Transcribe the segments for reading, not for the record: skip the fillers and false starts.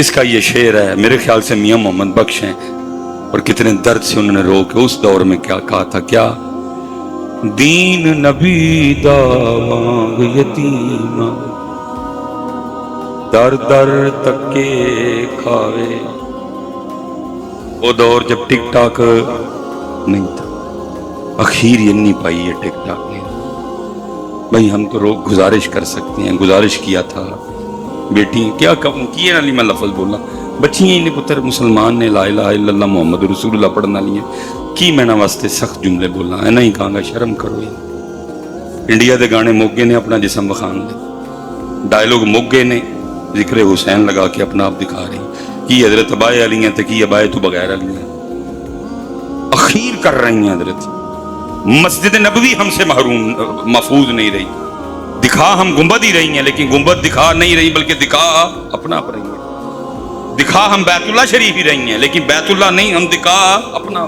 کس کا یہ شعر ہے؟ میرے خیال سے میاں محمد بخش ہیں، اور کتنے درد سے انہوں نے رو کے اس دور میں کیا کہا تھا، کیا دین نبی دا وانگ یتیم در در تکے کھاوے۔ وہ دور جب ٹک ٹاک نہیں تھا، اخیر یہ نہیں پائی ہے ٹک ٹاک نے۔ بھائی ہم تو لوگ گزارش کر سکتے ہیں، گزارش کیا تھا بیٹی کیا کیے نہ لی، میں لفظ بولا بچیاں ہی نے پتر مسلمان نے لا الہ الا اللہ محمد رسول اللہ پڑھنا لیے کی میں نہ واسطے سخت جملے بولا ہے، نہیں کہاں گا شرم کرو۔ انڈیا دے گانے موگے نے اپنا جسم بخان دے، ڈائلوگ موگے نے ذکر حسین لگا کے اپنا آپ دکھا رہی کی حضرت ابائے علی ہیں تکی ابائے تو بغیر علی ہیں، اخیر کر رہی ہیں حضرت۔ مسجد نبوی ہم سے محفوظ نہیں رہی، دکھا ہم گنبد ہی رہی ہیں لیکن گنبد دکھا نہیں رہی بلکہ دکھا اپنا آپ رہی ہیں، دکھا ہم بیت اللہ شریف ہی رہی ہیں لیکن بیت اللہ نہیں، ہم دکھا اپنا۔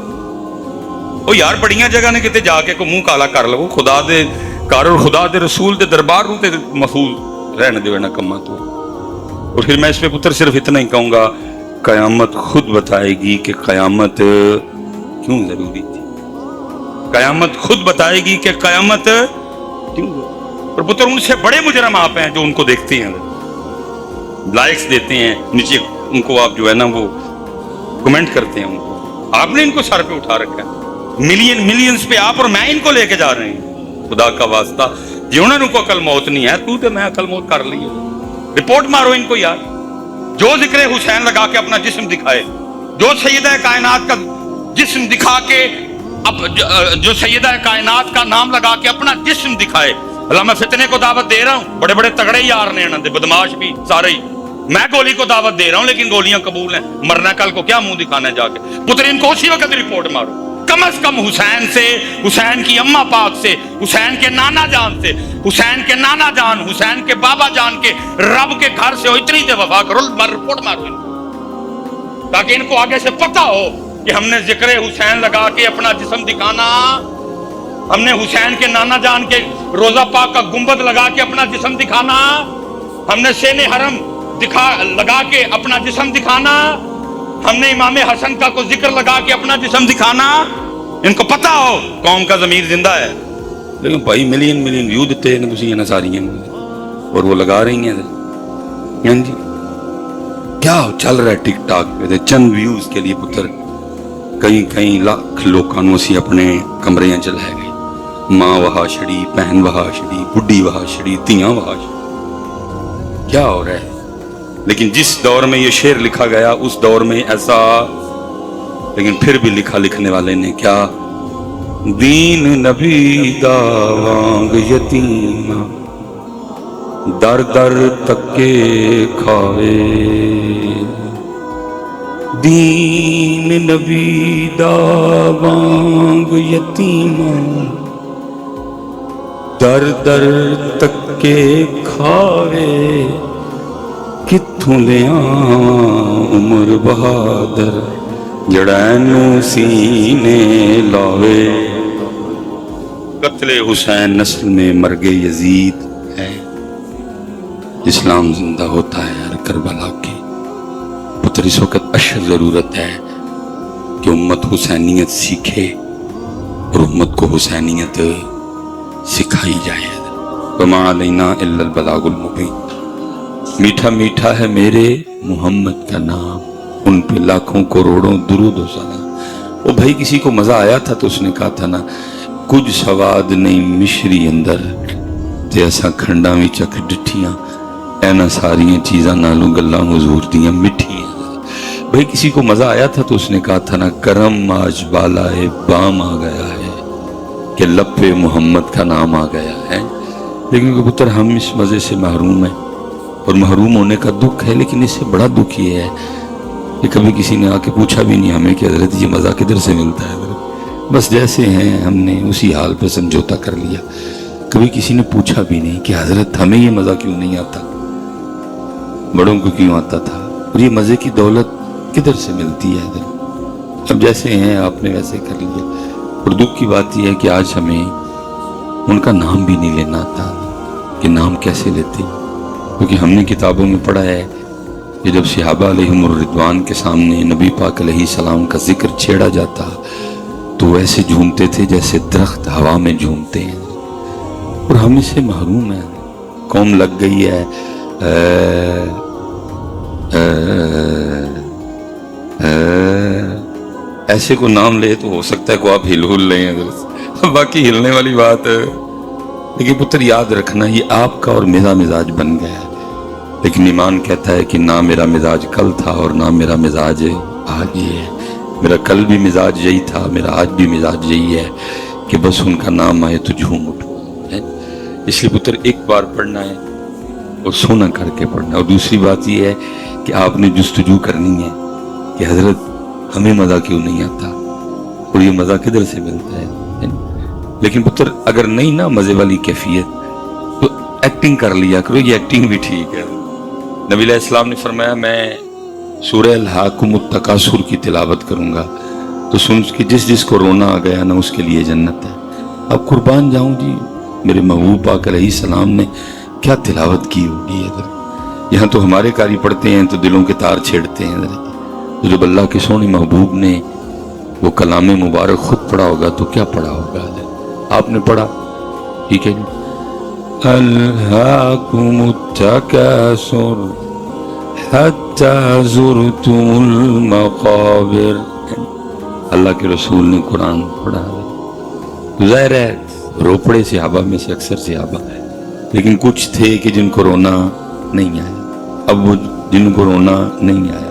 وہ یار بڑیاں جگہ نے کتے جا کے کو منہ کالا کر لو، خدا دے کار اور خدا دے رسول دے دربار رو تے محفوظ رہنے دے نا کما تو۔ اور پھر میں اس پہ پتر صرف اتنا ہی کہوں گا، قیامت خود بتائے گی کہ قیامت کیوں ضروری تھی، قیامت خود بتائے گی کہ قیامت کیوں۔ اور پتر ان سے بڑے مجرم آپ ہیں جو ان کو دیکھتے ہیں، لائکس دیتے ہیں نیچے ان کو، آپ جو ہے نا وہ کمنٹ کرتے ہیں ان کو، آپ نے ان کو سر پہ اٹھا رکھا ہے، ملینز پہ آپ اور میں ان کو لے کے جا رہے ہیں۔ خدا کا واسطہ جنہوں نے ان کو عقل موت نہیں ہے، تو میں عقل موت کر لی ہے، رپورٹ مارو ان کو یار۔ جو ذکر حسین لگا کے اپنا جسم دکھائے، جو سیدہ کائنات کا جسم دکھا کے، جو سیدہ کائنات کا نام لگا کے اپنا جسم دکھائے۔ اللہ میں فتنے کو دعوت دے رہا ہوں، بڑے بڑے تگڑے یار نے انہوں نے، بدماش بھی سارے ہی، میں گولی کو دعوت دے رہا ہوں لیکن گولیاں قبول ہیں، مرنا کل کو کیا منہ دکھانا ہے جا کے۔ پتر ان کو اسی وقت رپورٹ مارو، کم از کم حسین سے، حسین کی اماں پاک سے، حسین کے نانا جان سے، حسین کے نانا جان، حسین کے بابا جان کے، رب کے گھر سے ہو اتنی دے وفا کرو، رپورٹ مارو ان کو، تاکہ ان کو آگے سے پتہ ہو کہ ہم نے ذکر حسین لگا کے اپنا جسم دکھانا، ہم نے حسین کے نانا جان کے روزہ پاک کا گنبد لگا کے اپنا جسم دکھانا، ہم نے سین حرم لگا کے اپنا جسم دکھانا، ہم نے امام حسن کا کو ذکر لگا کے اپنا جسم دکھانا۔ ان کو پتا ہو قوم کا ضمیر زندہ ہے، لیکن بھائی ملین ویو دیتے ہیں تسی یہ ساری ہیں اور وہ لگا رہی ہیں جی کیا چل رہا ہے ٹک ٹاک پہ، چند ویوز کے لیے پتر کئی لاکھ لوگوں نو اسی اپنے کمرے چلائے گئے، ماں وہا چھڑی، بہن وہا چھڑی، بڈھی وہا چھڑی، تیاں وہا چھڑی، کیا ہو رہا ہے؟ لیکن جس دور میں یہ شعر لکھا گیا اس دور میں ایسا، لیکن پھر بھی لکھا لکھنے والے نے کیا، دین نبی دا وانگ یتیم در در تکے کھاوے، دین نبی دا وانگ یتیم در در تکے کھاوے، کتھوں لیا عمر بہادر جڑینو سینے لاوے۔ قتل حسین نسل میں مرگ یزید ہے، اسلام زندہ ہوتا ہے ہر کربلا کی۔ پتر اس وقت اشد ضرورت ہے کہ امت حسینیت سیکھے اور امت کو حسینیت سکھائی جائے۔ وما علینا الا البلاغ المبین۔ میٹھا میٹھا ہے میرے محمد کا نام، ان پہ لاکھوں کروڑوں درود و سلام۔ وہ بھائی کسی کو مزہ آیا تھا تو اس نے کہا تھا نا، کچھ سواد نہیں مشری اندر تے ایسا کھنڈا میں چک ڈٹھیاں، اینا ساری چیزاں نالوں گلاں حضور دیاں مٹھی ہیں۔ بھائی کسی کو مزہ آیا تھا تو اس نے کہا تھا نا، کرم آج بالائے بام آ گیا ہے کہ لب پہ محمد کا نام آ گیا ہے۔ لیکن پتر ہم اس مزے سے محروم ہیں، اور محروم ہونے کا دکھ ہے، لیکن اس سے بڑا دکھ یہ ہے کہ کبھی کسی نے آ کے پوچھا بھی نہیں ہمیں کہ حضرت یہ مزہ کدھر سے ملتا ہے حضرت، بس جیسے ہیں ہم نے اسی حال پہ سمجھوتا کر لیا۔ کبھی کسی نے پوچھا بھی نہیں کہ حضرت ہمیں یہ مزہ کیوں نہیں آتا، بڑوں کو کیوں آتا تھا، اور یہ مزے کی دولت کدھر سے ملتی ہے حضرت۔ اب جیسے ہیں آپ نے ویسے کر لیا۔ اور دکھ کی بات یہ ہے کہ آج ہمیں ان کا نام بھی نہیں لینا آتا کہ نام کیسے لیتے، کیونکہ ہم نے کتابوں میں پڑھا ہے کہ جب صحابہ علیہم الرضوان کے سامنے نبی پاک علیہ السلام کا ذکر چھیڑا جاتا تو ایسے جھومتے تھے جیسے درخت ہوا میں جھومتے ہیں، اور ہم اس سے محروم ہیں. قوم لگ گئی ہے ایسے کو نام لے تو ہو سکتا ہے کو آپ ہل لیں، باقی ہلنے والی بات ہے. لیکن پتر یاد رکھنا یہ آپ کا اور میرا مزاج بن گیا ہے، لیکن ایمان کہتا ہے کہ نہ میرا مزاج کل تھا اور نہ میرا مزاج آج یہ ہے. میرا کل بھی مزاج یہی تھا، میرا آج بھی مزاج یہی ہے کہ بس ان کا نام آئے تو جھوم اٹھو. اس لیے پتر ایک بار پڑھنا ہے اور سونا کر کے پڑھنا. اور دوسری بات یہ ہے کہ آپ نے جستجو کرنی ہے کہ حضرت ہمیں مزہ کیوں نہیں آتا اور یہ مزہ کدھر سے ملتا ہے. لیکن پتر اگر نہیں نا مزے والی کیفیت تو ایکٹنگ کر لیا کرو، یہ ایکٹنگ بھی ٹھیک ہے. نبی علیہ السلام نے فرمایا میں سورہ الہاکم التکاثر کی تلاوت کروں گا تو سن کے جس کو رونا آ گیا نا اس کے لیے جنت ہے. اب قربان جاؤں جی، میرے محبوب پاک علیہ السلام نے کیا تلاوت کی ہوگی. یہاں تو ہمارے قاری پڑھتے ہیں تو دلوں کے تار چھیڑتے ہیں، تو جب اللہ کے سونے محبوب نے وہ کلام مبارک خود پڑھا ہوگا تو کیا پڑھا ہوگا. آپ نے پڑھا، ٹھیک ہے جی. الہاکم التکاثر حتی زرتم المقابر. اللہ کے رسول نے قرآن پڑھا. ظاہر ہے رو پڑے صحابہ میں سے اکثر صحابہ، لیکن کچھ تھے کہ جن کو رونا نہیں آیا. اب وہ جن کو رونا نہیں آیا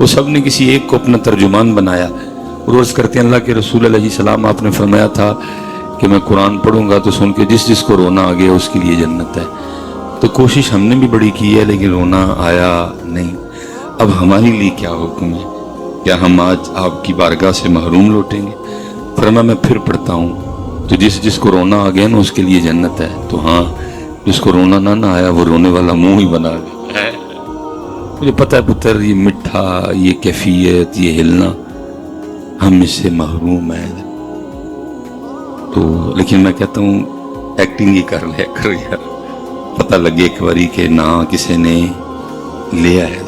وہ سب نے کسی ایک کو اپنا ترجمان بنایا اور عرض کرتے ہیں اللہ کے رسول علیہ السلام آپ نے فرمایا تھا کہ میں قرآن پڑھوں گا تو سن کے جس کو رونا آ گیا اس کے لیے جنت ہے. تو کوشش ہم نے بھی بڑی کی ہے لیکن رونا آیا نہیں. اب ہمارے لیے کیا حکم ہے؟ کیا ہم آج آپ کی بارگاہ سے محروم لوٹیں گے؟ فرمایا میں پھر پڑھتا ہوں تو جس کو رونا آ گیا نا اس کے لیے جنت ہے. تو ہاں جس کو رونا نہ آیا وہ رونے والا منہ ہی بنا گیا. مجھے پتہ ہے پتر یہ مٹھا، یہ کیفیت، یہ ہلنا ہم اس سے محروم ہیں. تو لیکن میں کہتا ہوں ایکٹنگ ہی کر لیا کر یار، پتہ لگے ایک باری کہ نہ کسی نے لیا ہے.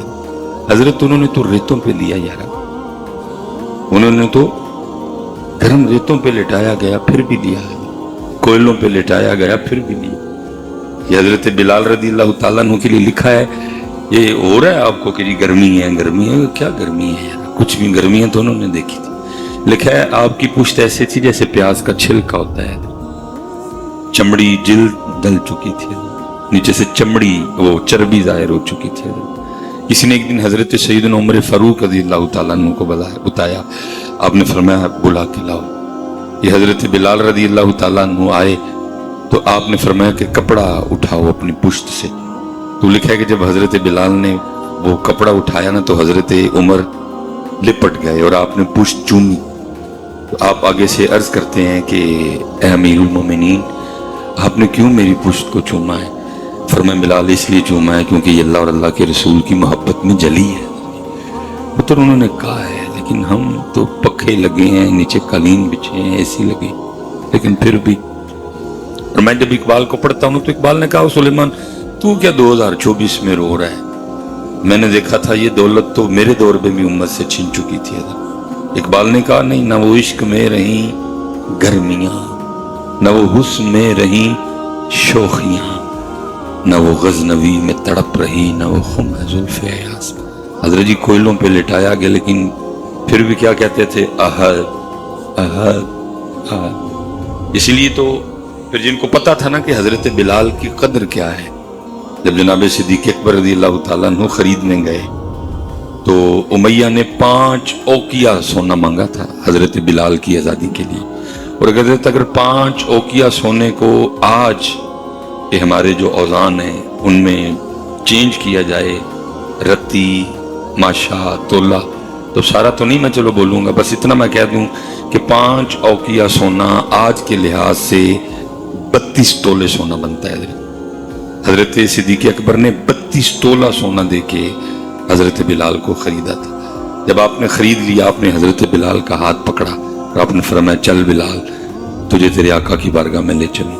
حضرت انہوں نے تو ریتوں پہ لیا یار، انہوں نے تو گرم ریتوں پہ لٹایا گیا پھر بھی لیا، کوئلوں پہ لٹایا گیا پھر بھی لیا. یہ حضرت بلال رضی اللہ تعالیٰ عنہ کے لیے لکھا ہے. یہ ہو رہا ہے آپ کو کہ جی گرمی ہے، کیا گرمی ہے یار، کچھ بھی گرمی ہے تو انہوں نے دیکھی تھی. لکھا ہے آپ کی پشت ایسے تھی جیسے پیاز کا چھلکا ہوتا ہے، چمڑی جلد دل چکی تھی، نیچے سے چمڑی وہ چربی ظاہر ہو چکی تھی. کسی نے ایک دن حضرت سیدنا عمر فاروق رضی اللہ تعالیٰ عنہ کو بتایا. آپ نے فرمایا بلا کے لاؤ. یہ حضرت بلال رضی اللہ تعالیٰ عنہ آئے تو آپ نے فرمایا کہ کپڑا اٹھاؤ اپنی پشت سے. تو لکھا ہے کہ جب حضرت بلال نے وہ کپڑا اٹھایا نا تو حضرت عمر لپٹ گئے اور آپ نے پشت چومی. تو آپ آگے سے عرض کرتے ہیں کہ اے امیر المومنین آپ نے کیوں میری پشت کو چوما ہے؟ فرمایا بلال اس لیے چوما ہے کیونکہ یہ اللہ اور اللہ کے رسول کی محبت میں جلی ہے. پتر انہوں نے کہا ہے لیکن ہم تو پکھے لگے ہیں، نیچے قالین بچھے ہیں، اے سی لگے، لیکن پھر بھی. اور میں جب اقبال کو پڑھتا ہوں تو اقبال نے کہا سلیمان تو کیا 2024 میں رو رہا ہے؟ میں نے دیکھا تھا یہ دولت تو میرے دور میں بھی امت سے چھن چکی تھی. اقبال نے کہا نہیں، نہ وہ عشق میں رہیں گرمیاں، نہ وہ حسن میں رہیں شوخیاں، نہ وہ غزنوی میں تڑپ رہی، نہ وہ خم زلف ایاز. حضرت جی کوئلوں پہ لٹایا گیا لیکن پھر بھی کیا کہتے تھے؟ احد احد احد. اسی لیے تو پھر جن کو پتا تھا نا کہ حضرت بلال کی قدر کیا ہے، جب جناب صدیق اکبر رضی اللہ تعالیٰ عنہ خریدنے گئے تو امیہ نے 5 اوقیہ سونا مانگا تھا حضرت بلال کی آزادی کے لیے. اور اگر 5 اوقیہ سونے کو آج کہ ہمارے جو اوزان ہیں ان میں چینج کیا جائے، رتی ماشا تولہ، تو سارا تو نہیں میں چلو بولوں گا، بس اتنا میں کہہ دوں کہ 5 اوقیہ سونا آج کے لحاظ سے 32 تولے سونا بنتا ہے. حضرت صدیق اکبر نے 32 تولہ سونا دے کے حضرت بلال کو خریدا تھا. جب آپ نے خرید لیا آپ نے حضرت بلال کا ہاتھ پکڑا اور آپ نے فرمایا چل بلال تجھے تیرے آقا کی بارگاہ میں لے چلوں.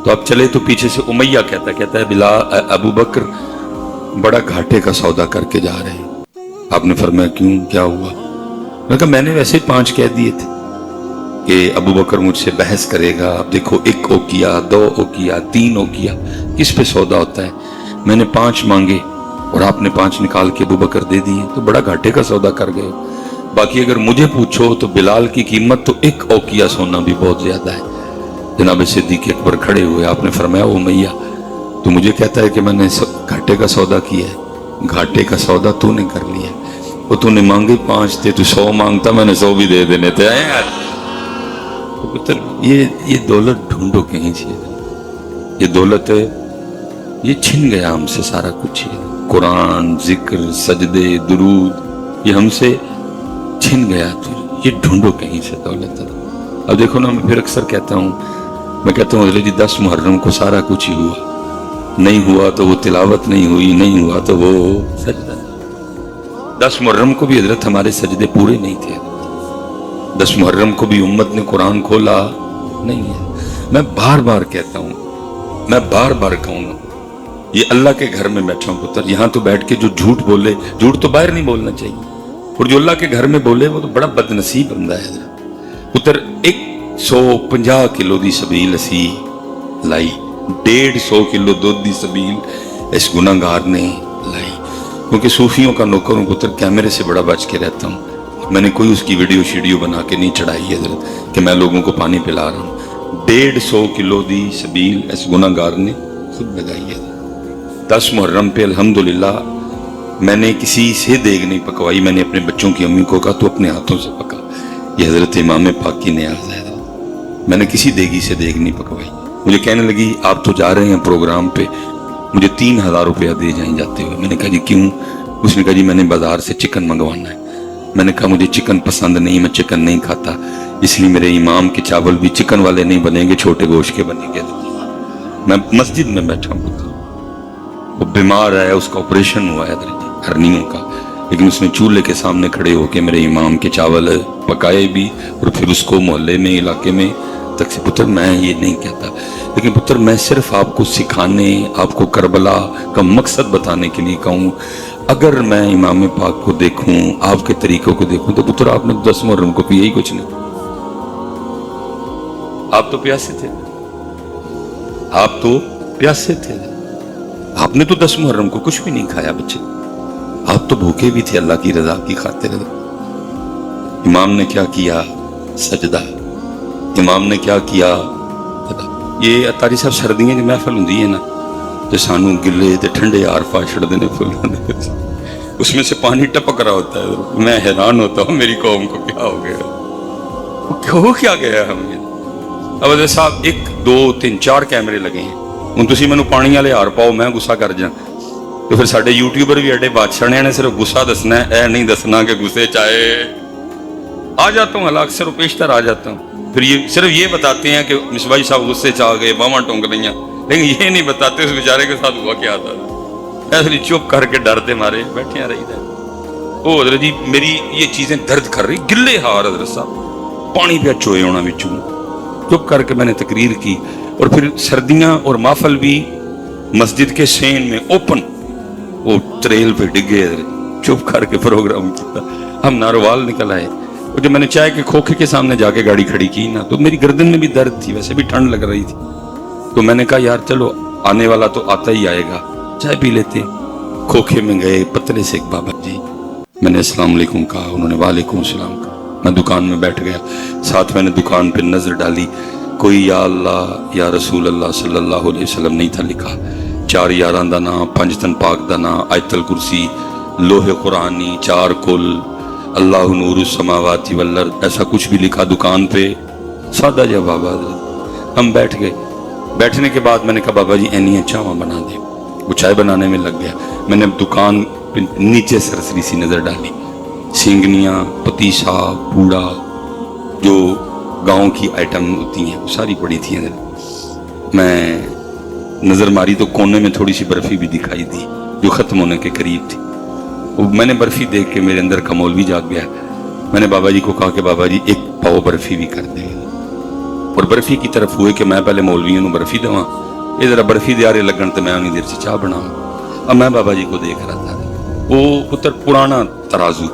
تو آپ چلے تو پیچھے سے امیہ کہتا ہے بلال ابو بکر बड़ा घाटे का सौदा करके जा रहे हैं। आपने फरमाया क्यों, क्या हुआ? मैं कहा मैंने वैसे 5 कह दिए थे कि अबू बकर मुझसे बहस करेगा। अब देखो 1 ओकिया, 2 ओकिया, 3 ओकिया, किस पे सौदा होता है। मैंने 5 मांगे और आपने 5 निकाल के अबू बकर दे दिए, तो बड़ा घाटे का सौदा कर गए। बाकी अगर मुझे पूछो तो बिलाल की कीमत तो 1 ओकिया सोना भी बहुत ज्यादा है। जनाब सिद्दीक अकबर खड़े हुए, आपने फरमाया ओ मैया तो मुझे कहता है कि मैंने घाटे का सौदा किया है। घाटे का सौदा तूने कर लिया, वो तूने मांगे 5 थे, तू 100 मांगता मैंने 100 भी दे देने थे यार। तो पुत्र ये दौलत ढूंढो कहीं से, ये दौलत ये छिन गया हमसे सारा कुछ। कुरान, जिक्र, सजदे, दुरूद ये हमसे छिन गया, तो ये ढूंढो कहीं से दौलत। अब देखो ना, मैं फिर अक्सर कहता हूँ, मैं कहता हूँ हज़रत जी 10 मुहर्रम को सारा कुछ ही हुआ, नहीं हुआ तो वो तिलावत नहीं हुई, नहीं हुआ तो वो सजदा। 10 मुहर्रम को भी हजरत हमारे सजदे पूरे नहीं थे। 10 मुहर्रम को भी उम्मत ने कुरान खोला नहीं है। मैं बार बार कहता हूँ, मैं बार बार कहूँगा, ये अल्लाह के घर में बैठा हूँ पुत्र, यहाँ तो बैठ के जो झूठ बोले, झूठ तो बाहर नहीं बोलना चाहिए, और जो अल्लाह के घर में बोले वो तो बड़ा बदनसीब बंदा है पुत्र। 150 किलो दी सबील असी लाई, 150 किलो दुध दी सबील इस गुनाहगार ने लाई। क्योंकि सूफियों का नौकर हूं पुत्र, कैमरे से बड़ा बच के रहता हूँ। मैंने कोई उसकी वीडियो शीडियो बना के नहीं चढ़ाई है हजरत कि मैं लोगों को पानी पिला रहा हूँ। 150 किलो दी सबील इस गुनाहगार ने खुद लगाई है। 10 मुहर्रम पे अल्हम्दुलिल्लाह मैंने किसी से देग नहीं पकवाई, मैंने अपने बच्चों की अम्मी को कहा तो अपने हाथों से पका। ये हजरत इमाम पाक की नियाज़ है, मैंने किसी देगी से देग नहीं पकवाई। मुझे कहने लगी आप तो जा रहे हैं प्रोग्राम पे, मुझे 3000 रुपया दे जाएं जाते हुए। मैंने कहा जी क्यों? उसने कहा जी मैंने बाजार से चिकन मंगवाना है। मैंने कहा मुझे चिकन पसंद नहीं, मैं चिकन नहीं खाता, इसलिए मेरे इमाम के चावल भी चिकन वाले नहीं बनेंगे, छोटे गोश्त के बनेंगे। मैं मस्जिद में बैठा हूँ, वो बीमार है, उसका ऑपरेशन हुआ है हर्नियों का, लेकिन उसने चूल्हे के सामने खड़े होकर मेरे इमाम के चावल पकाए भी, और फिर उसको मोहल्ले में, इलाके में तक से। पुत्र मैं ये नहीं कहता, लेकिन पुत्र मैं सिर्फ आपको सिखाने, आपको करबला का मकसद बताने के लिए कहूँ। अगर मैं इमाम पाक को देखूं, आपके तरीकों को देखूं, तो पुत्र आपने 10 मुहर्रम को पिया ही कुछ नहीं। आप तो प्यासे थे, आप तो प्यासे थे, आपने तो 10 मुहर्रम को कुछ भी नहीं खाया बच्चे, आप तो भूखे भी थे अल्लाह की रजा की खातिर। इमाम ने क्या किया? सजदा। इमाम ने क्या किया? ये अतारी साहब सर्दियों की महफिल होंगी है ना, तो सानू गिले ते ठंडे आरफा छड़ते हैं फुलों दे, उसमें से पानी टपक रहा होता है। मैं हैरान होता हूँ मेरी कौम को क्या हो गया, हो क्या गया हमें। अब साहब 1 2 3 4 कैमरे लगे हैं, ਹੁਣ ਤੁਸੀਂ ਮੈਨੂੰ ਪਾਣੀ ਵਾਲੇ ਹਾਰ ਪਾਓ ਮੈਂ ਗੁੱਸਾ ਕਰ ਜਾ, तो फिर साढ़े यूट्यूबर भी एडे बादशाह ने सिर्फ गुस्सा दसना है, नहीं दसना कि गुस्से चाहे आ जाता हूँ, हलाक सिर्फ पेशतर आ जाता हूँ। फिर ये सिर्फ ये बताते हैं कि मिसबाई साहब गुस्से चा गए, बावां टोंक रही, लेकिन ये नहीं बताते उस बेचारे के साथ हुआ क्या था। ऐसे चुप करके डरते मारे बैठे रही था। ओ हजरत जी मेरी ये चीजें दर्द कर रही, गिले हार हजरत साहब, पानी पे चोए होना बिचू। चुप करके मैंने तकरीर की, और फिर सर्दियां और माफल भी मस्जिद के सेन में ओपन, वो ट्रेल पे डिगे, चुप करके प्रोग्राम किया। हम नारोवाल निकल आए, और जब मैंने चाय के खोखे के सामने जाके गाड़ी खड़ी की ना, तो मेरी गर्दन में भी दर्द थी, वैसे भी ठंड लग रही थी। तो मैंने कहा यार चलो आने वाला तो आता ही आएगा, चाय पी लेते। खोखे में गए, पतले से एक बाबा जी, मैंने अस्सलाम वालेकुम कहा, उन्होंने वालेकुम सलाम कहा। मैं दुकान में बैठ गया, साथ मैंने दुकान पे नजर डाली, कोई या अल्लाह या रसूल अल्लाह सल्लल्लाहु अलैहि वसल्लम नहीं था लिखा। 4 यारां दा नाम, 5 तन पाक दा नाम, आयतल कुर्सी, लोहे कुरानी, 4 कुल, अल्लाह नूरु समावाति वल अर्द, ऐसा कुछ भी लिखा दुकान पे। सादा जा बाबा। हम बैठ गए, बैठने के बाद मैंने कहा बाबा जी एनियाँ चावा बना दे। वो चाय बनाने में लग गया। मैंने दुकान पे नीचे सरसरी सी नजर डाली, सिंगनियाँ, पतीसा, पूड़ा, जो गांव की आइटम होती हैं वो सारी पड़ी थी। मैं नजर मारी तो कोने में थोड़ी सी बर्फी भी दिखाई दी जो खत्म होने के करीब थी। वो मैंने बर्फी देख के मेरे अंदर का मौलवी जाग गया। मैंने बाबा जी को कहा कि बाबा जी 1 पाव बर्फी भी कर दे, और बर्फी की तरफ हुए कि मैं पहले मौलवियों को बर्फी देवां, ये जरा बर्फी दे रहे लगन तो मैं उन्हीं देर से चाह बनाऊँ। अब मैं बाबा जी को देख रहा था, वो पुत्र पुराना तराजू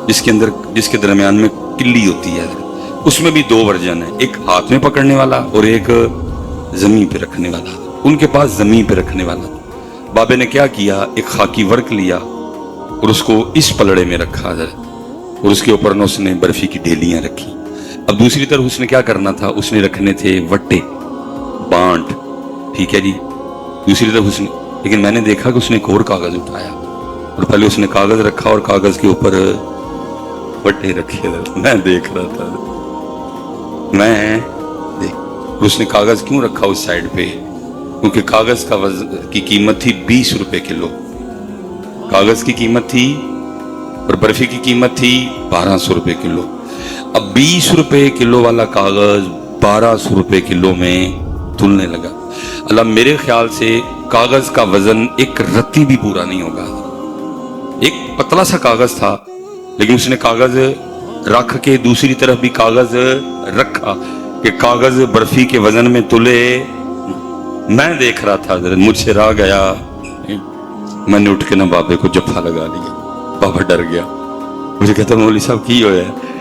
जिसके दरमियान में किल्ली होती है, उसमें भी दो वर्जन है, एक हाथ में पकड़ने वाला और एक जमीन पे रखने वाला। उनके पास जमीन पे रखने वाला था। बाबे ने क्या किया, एक खाकी वर्क लिया और उसको इस पलड़े में रखा और उसके ऊपर ना उसने बर्फी की ढेलियां रखी। अब दूसरी तरफ उसने क्या करना था, उसने रखने थे वट्टे, बांट, ठीक है जी। दूसरी तरफ उसने, लेकिन मैंने देखा कि उसने एक और कागज उठाया और पहले उसने कागज रखा और कागज के ऊपर वट्टे रखे। मैं देख रहा था, उसने कागज क्यों रखा उस साइड पे, क्योंकि कागज की कीमत थी 20 रुपए किलो, कागज की कीमत थी और बर्फी की कीमत थी 1200 रुपए किलो। अब 20 रुपए किलो वाला कागज 1200 रुपए किलो में तुलने लगा। अल्लाह, मेरे ख्याल से कागज का वजन एक रत्ती भी पूरा नहीं होगा। एक पतला सा कागज था, लेकिन उसने कागज रख के दूसरी तरफ भी कागज रखा कि कागज बर्फी के वजन में तुले। मैं देख रहा था, मुझसे रह गया, मैंने उठ के ना बाबे को जफ्फा लगा लिया। बाबा डर गया, मुझे कहता मौलवी साहब की होया है।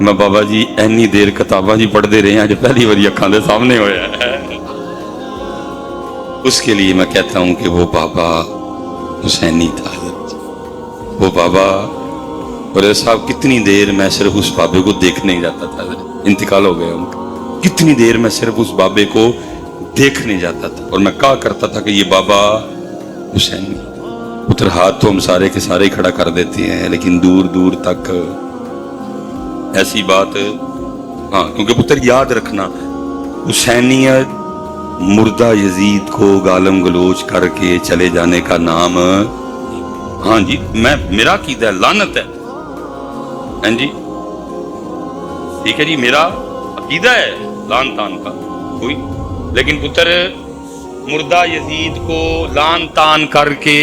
मैं, बाबा जी इन्नी देर किताबां जी पढ़ते रहे हैं, जो पहली बार अखां दे सामने होया है। उसके लिए मैं कहता हूं कि वो बाबा हुसैनी था, वो बाबा। और साहब कितनी देर मैं सिर्फ उस बाबे को देखने ही जाता था, इंतकाल हो गया उनका। कितनी देर मैं सिर्फ उस बाबे को देखने जाता था और मैं कहा करता था कि ये बाबा हुसैनी। पुत्र, हाथ तो हम सारे के सारे ही खड़ा कर देते हैं, लेकिन दूर दूर तक ऐसी बात, हाँ, क्योंकि पुत्र याद रखना, हुसैनियत मुर्दा यजीद को गालम गलोच करके चले जाने का नाम, हाँ जी, मेरा अकीदा है, लानत है, हाँ जी, ठीक है जी, मेरा अकीदा है लान तान का कोई। लेकिन पुत्र, मुर्दा यजीद को लान तान करके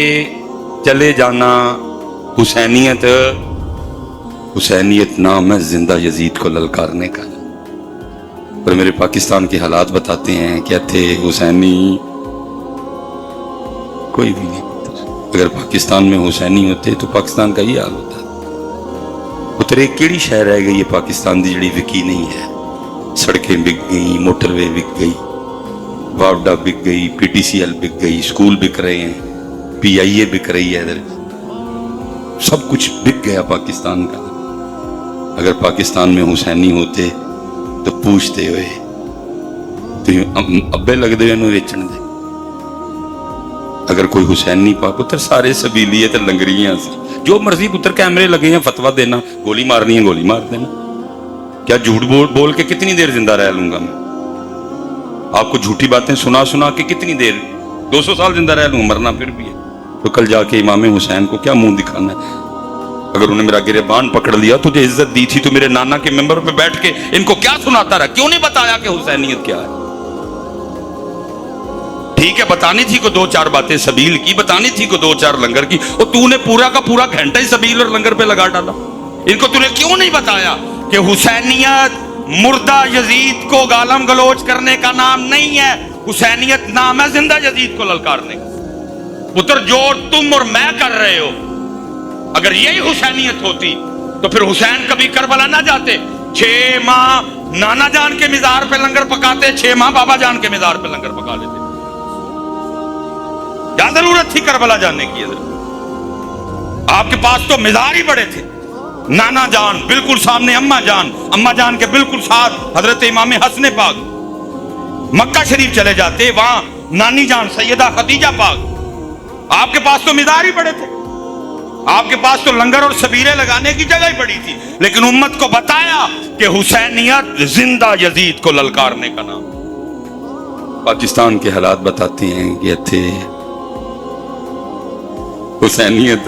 चले जाना हुसैनियत, हुसैनियत नाम है जिंदा यजीद को ललकारने का। पर मेरे पाकिस्तान के हालात बताते हैं, कहते हुसैनी कोई भी नहीं। अगर पाकिस्तान में हुसैनी होते तो पाकिस्तान का ये हाल होता। पुत्र, एक केड़ी शहर रह गई है पाकिस्तान की जिहड़ी विकी नहीं है। सड़कें बिक गई, मोटरवे बिक गई, वावडा बिक गई, PTCL बिक गई, स्कूल बिक रहे हैं, PIA बिक रही है, इधर सब कुछ बिक गया पाकिस्तान का। अगर पाकिस्तान में हुसैनी होते तो पूछते हुए तो अब्बे लगते हुए वेचन दे। अगर कोई हुसैनी पा, पुत्र सारे सबीली है तो लंगरियां से जो मर्जी, पुत्र कैमरे लगे हैं, फतवा देना, गोली मारनी है गोली मार देना। क्या झूठ बोल के कितनी देर जिंदा रह लूंगा मैं? आपको झूठी बातें सुना सुना के कितनी देर, 200 साल जिंदा रह लूंगा, मरना फिर भी है। तो कल जाके इमाम हुसैन को क्या मुंह दिखाना है? अगर उन्हें मेरा गिरेबान पकड़ लिया, तुझे इज्जत दी थी तो मेरे नाना के मेंबर पे बैठ के इनको क्या सुनाता रहा? क्यों नहीं बताया कि हुसैनियत क्या है? ठीक है, बतानी थी को 2-4 बातें सबील की, बतानी थी को 2-4 लंगर की, और तूने पूरा का पूरा घंटा ही सबील और लंगर पे लगा डाला। इनको तूने क्यों नहीं बताया कि हुसैनियत मुर्दा यजीद को गालम गलोच करने का नाम नहीं है, हुसैनियत नाम है जिंदा यजीद को ललकारने का। पुत्र, जो तुम और मैं कर रहे हो, अगर यही हुसैनियत होती तो फिर हुसैन कभी करबला ना जाते। 6 माह नाना जान के मिजार पे लंगर पकाते, 6 माह बाबा जान के मिजार पे लंगर पका लेते। क्या जरूरत थी करबला जाने की? आपके पास तो मिजार ही बड़े थे। नाना जान बिल्कुल सामने, अम्मा जान के बिल्कुल साथ हजरत इमाम हसन पाक। मक्का शरीफ चले जाते, वहां नानी जान सैयदा खदीजा पाक। आपके पास तो मिजार ही बड़े थे, आपके पास तो लंगर और सबीरे लगाने की जगह ही बड़ी थी। लेकिन उम्मत को बताया कि हुसैनियत जिंदा यजीद को ललकारने का नाम। पाकिस्तान के हालात बताते हैं कि थे हुसैनियत,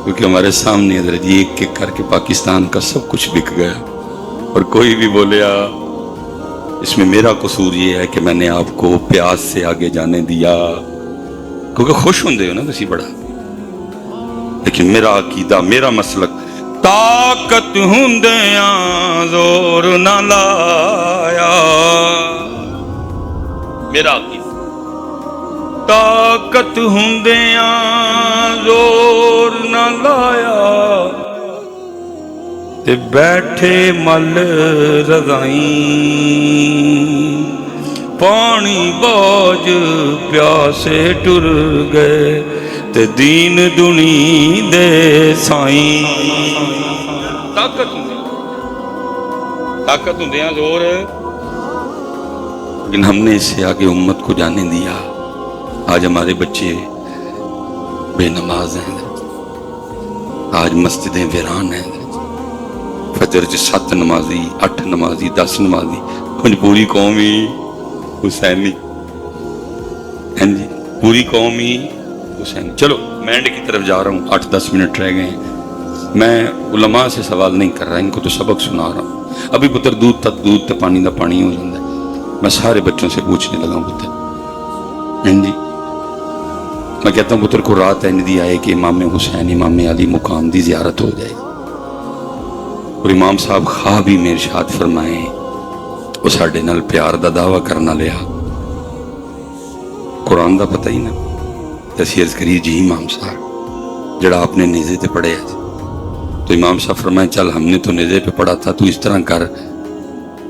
क्योंकि हमारे सामने एक एक करके पाकिस्तान का सब कुछ बिक गया। और कोई भी बोले इसमें मेरा कसूर ये है कि मैंने आपको प्यास से आगे जाने दिया, क्योंकि खुश होंगे हो ना तुसी बड़ा। लेकिन मेरा अकीदा, मेरा मसलक, ताकत हुंदिया जोर ना लाया, मेरा अकीदा। ਤਾਕਤ ਹੁੰਦਿਆਂ ਜ਼ੋਰ ਨਾ ਲਾਇਆ ਤੇ ਬੈਠੇ ਮਲ ਰਜ਼ਾਈ ਪਾਣੀ ਬੋਝ ਪਿਆਸੇ ਟੁਰ ਗਏ ਤੇ ਦੀਨ ਦੁਨੀ ਦੇ ਸਾਈਂ ताकत होंदे जोर लेकिन हमने इससे आगे उम्मत को जाने दिया। आज हमारे बच्चे बेनमाज हैं, आज मस्जिदें वीरान हैं, फजर च 7 नमाजी 8 नमाजी 10 नमाजी कुछ पूरी कौम ही हुसैनी हैं जी, पूरी कौम ही हुसैनी। चलो मैं एंड की तरफ जा रहा हूँ, 8-10 मिनट रह गए हैं। मैं उलमा से सवाल नहीं कर रहा, इनको तो सबक सुना रहा हूँ। अभी पुत्र दूध तक पानी का पानी हो जाता है। मैं सारे बच्चों से पूछने लगा हूँ पुत्र, हाँ जी, मैं कहता हूँ पुत्र को रात इंज दी आए कि इमाम हुसैन इमाम अली मुकाम की जियारत हो जाए और इमाम साहब खा भी मेरे इरशाद फरमाए वो साडे नाल प्यार का दावा करना लिया कुरान का पता ही ना। असीं अर्ज़ करिए जी इमाम साहब जड़ा आपने नेज़े ते पढ़े तो इमाम साहब फरमाए चल हमने तो नेज़े पे पढ़ा था, तू इस तरह कर,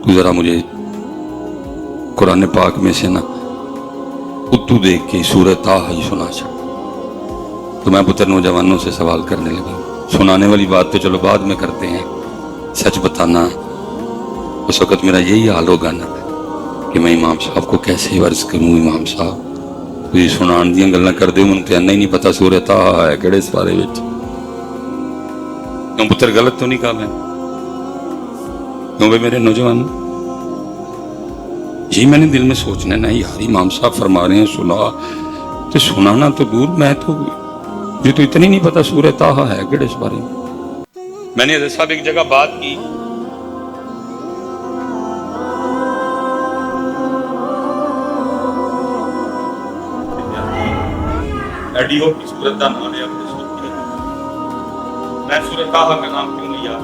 तू ज़रा मुझे कुरान पाक में से ना उतू देख के सूरह ताहा ही सुना चल। तो मैं पुत्र नौजवानों से सवाल करने लगा। सुनाने वाली बात तो चलो बाद में करते हैं, सच बताना उस वक़्त मेरा यही हाल होगा ना कि मैं इमाम साहब को कैसे वर्ज़ करूँ। इमाम साहब तुझे सुनान दियां गल्लां कर दे, मैनूं तो इन्ना ही नहीं पता सूरह ताहा है किहड़े बारे विच। क्यों पुत्र गलत तो नहीं कहा मैं? क्यों भाई मेरे नौजवान जी, मैंने दिल में सोचना नहीं यार इमाम साहब फरमा रहे हैं सुना, तो सुनाना तो दूर, मैं तो मुझे तो इतनी नहीं पता सूरह ताहा है किहड़े इस बारे में। मैंने हज़रत साहब एक जगह बात की, एडीओ की सूरत का नाम लिया, मैं सूरह ताहा का नाम क्यों लिया?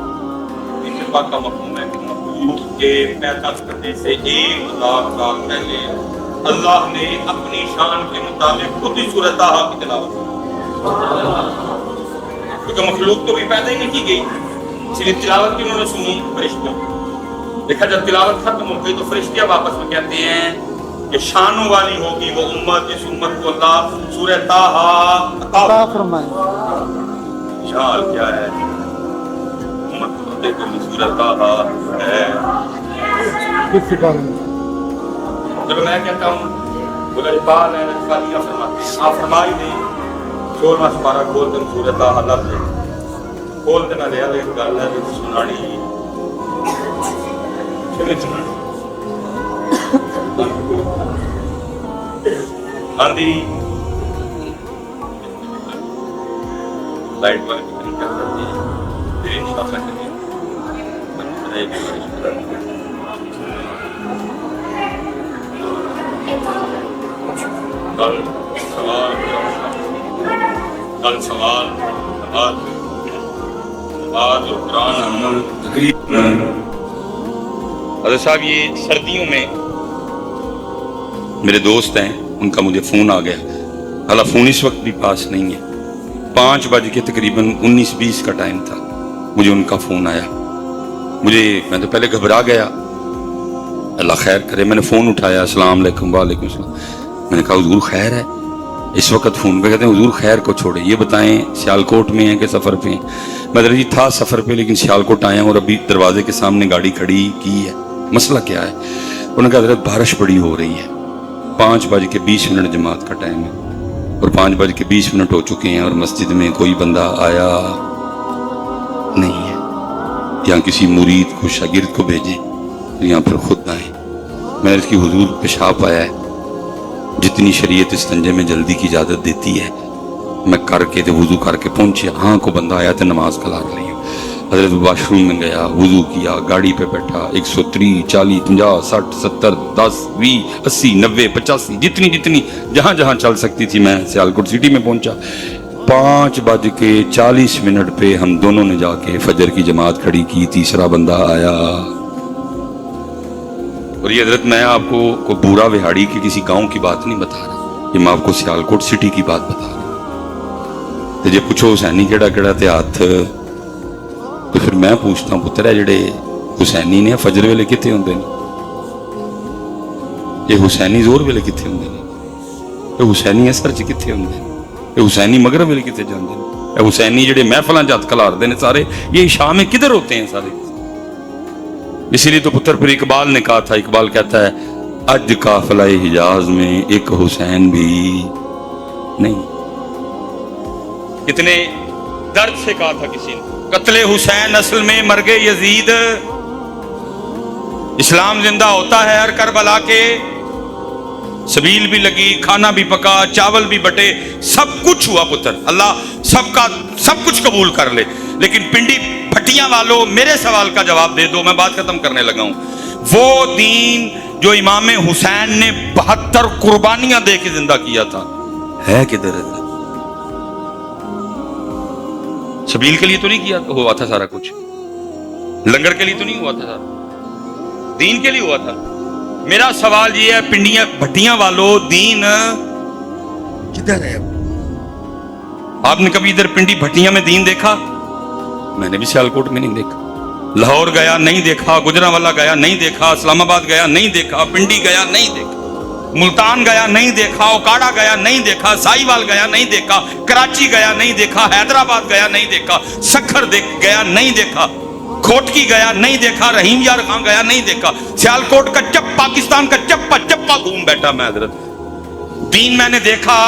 इत्तेफाक का मफ़हूम है कि मखलूक के पैदा करने से 1000 साल पहले अल्लाह ने अपनी शान के मुताबिक खुद ही सूरह ताहा की तिलावत की, क्योंकि मखलूक तो भी पैदा ही नहीं की गई, सिर्फ तिलावत की उन्होंने सुनी फरिश्तों। देखा जब तिलावत खत्म हो गई तो फरिश्ते वापस में कहते हैं कि शानों वाली होगी वो उम्मत जिस उम्मत को अल्लाह सूरह ताहा अता फरमाए। शाल क्या है? उम्मत को देखो सूरह ताहा है। जब मैं कहता हूँ बुलरबाल है खालियाँ फरमाते हैं, आप फरमाई नहीं 16वां पारा खोल दें सूरह ताहा लफ्ज़ खोल देना रेल एक गल है जो सुनानी आंधी लाइट वाले की क्या करती है तेरी निशान करती है कल सवाल आज कुरान तकरीबन हज़रत साहब ये सर्दियों में मेरे दोस्त हैं, उनका मुझे फ़ोन आ गया, हालांकि फ़ोन इस वक्त भी पास नहीं है, 5 बज के तकरीबन 19-20 का टाइम था, मुझे उनका फ़ोन आया। मैं तो पहले घबरा गया, अल्लाह खैर करे, मैंने फ़ोन उठाया, अस्सलाम वालेकुम। वालेकुम सलाम। मैंने कहा हुजूर खैर है? इस वक्त फ़ोन पे कहते हैं हुजूर खैर को छोड़े, ये बताएं सियालकोट में हैं कि सफ़र पे हैं? मैं जी था सफ़र पे लेकिन सियालकोट आया और अभी दरवाजे के सामने गाड़ी खड़ी की है, मसला क्या है? उन्होंने कहा हज़रत बारिश बड़ी हो रही है, 5:20 जमात का टाइम है और 5:20 हो चुके हैं और मस्जिद में कोई बंदा आया नहीं है, या किसी मुरीद को शागिर्द को भेजें तो यहाँ पर खुद आए। मैंने इसकी हुजूर पेशाब आया है, जितनी शरीयत इस्तंजे में जल्दी की इजाज़त देती है मैं करके तो वुज़ू करके पहुँचे, हाँ को बंदा आया तो नमाज कला ली। हज़रत वाशरूम में गया, वुज़ू किया, गाड़ी पे बैठा, 130, 40, 50, 60, 70, 10, 20, 80, 90, 85 जितनी जहाँ जहाँ चल सकती थी मैं सियालकोट सिटी में पहुँचा। 5:40 पे हम दोनों ने जाके फजर की जमात खड़ी की, तीसरा बंदा आया। और ये हजरत मैं आपको को बुरा विहाड़ी के किसी गांव की बात नहीं बता रहा, یہ میں آپ کو سیالکوٹ سٹی کی بات بتا رہا تو جے پوچھو حسینی کیڑا کیڑا تے ہاتھ تو پھر میں پوچھتا ہوں پتر ہے جڑے حسینی نے فجر ویلے کتنے ہوندے نے یہ حسینی زور ویلے کتنے ہوندے نے یہ حسینی اثر چ کتنے ہوندے نے یہ حسینی مغرب ویلے کتنے جاندے نے یہ حسینی جڑے محفلاں جات کلاردے نے سارے یہ شام میں کدھر ہوتے ہیں سارے اسی لیے تو پتر پھر اقبال نے کہا تھا اقبال کہتا ہے اج قافلہ حجاز میں ایک حسین بھی نہیں کتنے درد سے کہا تھا کسی نے قتل حسین اصل میں مرگ یزید اسلام زندہ ہوتا ہے ہر کربلا کے سبیل بھی لگی کھانا بھی پکا چاول بھی بٹے سب کچھ ہوا پتر اللہ سب کچھ قبول کر لے لیکن پنڈی پھٹیاں والوں میرے سوال کا جواب دے دو میں بات ختم کرنے لگا ہوں وہ دین جو امام حسین نے 72 قربانیاں دے کے زندہ کیا تھا ہے کدھر سبیل کے لیے تو نہیں کیا ہوا تھا سارا کچھ لنگر کے لیے تو نہیں ہوا تھا سارا دین کے لیے ہوا تھا میرا سوال یہ ہے پنڈیاں بھٹیاں والوں دین کدھر ہے آپ نے کبھی ادھر پنڈی بھٹیاں میں دین دیکھا میں نے بھی سیالکوٹ میں نہیں دیکھا لاہور گیا نہیں دیکھا گجرانوالہ گیا نہیں دیکھا اسلام آباد گیا نہیں دیکھا پنڈی گیا نہیں دیکھا ملتان گیا نہیں دیکھا اوکاڑا گیا نہیں دیکھا سائیوال گیا نہیں دیکھا کراچی گیا نہیں دیکھا حیدرآباد گیا نہیں دیکھا سکھر گیا نہیں دیکھا کھوٹکی گیا نہیں دیکھا رحیم یار خان گیا نہیں دیکھا سیالکوٹ کا پاکستان کا چپا گھوم بیٹھا میں حضرت دین میں نے دیکھا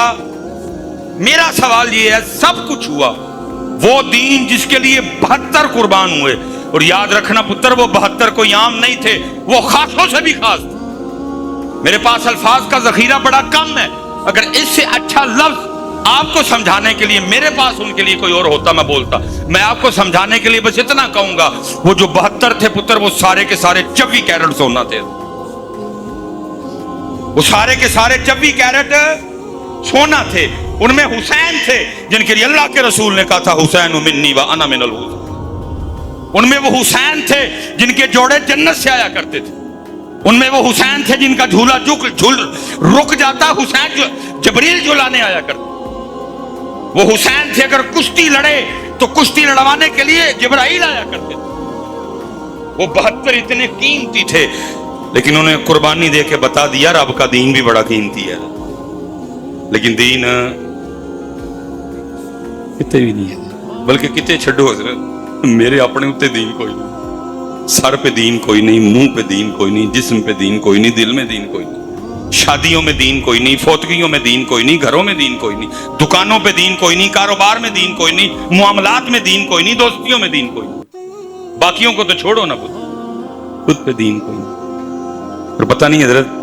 میرا سوال یہ ہے سب کچھ ہوا وہ دین جس کے لیے 72 قربان ہوئے اور یاد رکھنا پتر وہ 72 کوئی عام نہیں تھے وہ خاصوں سے بھی خاص تھے میرے پاس الفاظ کا ذخیرہ بڑا کم ہے اگر اس سے اچھا لفظ آپ کو سمجھانے کے لیے میرے پاس ان کے لیے کوئی اور ہوتا میں بولتا میں آپ کو سمجھانے کے لیے بس اتنا کہوں گا وہ جو 72 تھے پتر وہ سارے کے سارے 24 کیرٹ سونا تھے وہ سارے کے سارے 24 کیرٹ سونا تھے ان میں حسین تھے جن کے لیے اللہ کے رسول نے کہا تھا حسین منی و انا من الحسین ان میں وہ حسین تھے جن کے جوڑے جنت سے آیا کرتے تھے ان میں وہ حسین تھے جن کا جھولا رک جاتا حسین جبریل جھلانے آیا کرتے وہ حسین تھے اگر کشتی لڑے تو کشتی لڑوانے کے لیے جبرائیل آیا کرتے تھے وہ 72 اتنے قیمتی تھے لیکن انہیں قربانی دے کے بتا دیا رب کا دین بھی بڑا قیمتی ہے لیکن دین کتے بھی نہیں ہے بلکہ کتے چھڈو حضرت میرے اپنے اتے دین کوئی نہیں سر پہ دین کوئی نہیں منہ پہ دین کوئی نہیں جسم پہ دین کوئی نہیں دل میں دین کوئی نہیں شادیوں میں دین کوئی نہیں فوتگیوں میں دین کوئی نہیں گھروں میں دین کوئی نہیں دکانوں پہ دین کوئی نہیں کاروبار میں دین کوئی نہیں معاملات میں دین کوئی نہیں دوستیوں میں دین کوئی نہیں باقیوں کو تو چھوڑو نا خود پہ دین کوئی نہیں اور پتہ نہیں حضرت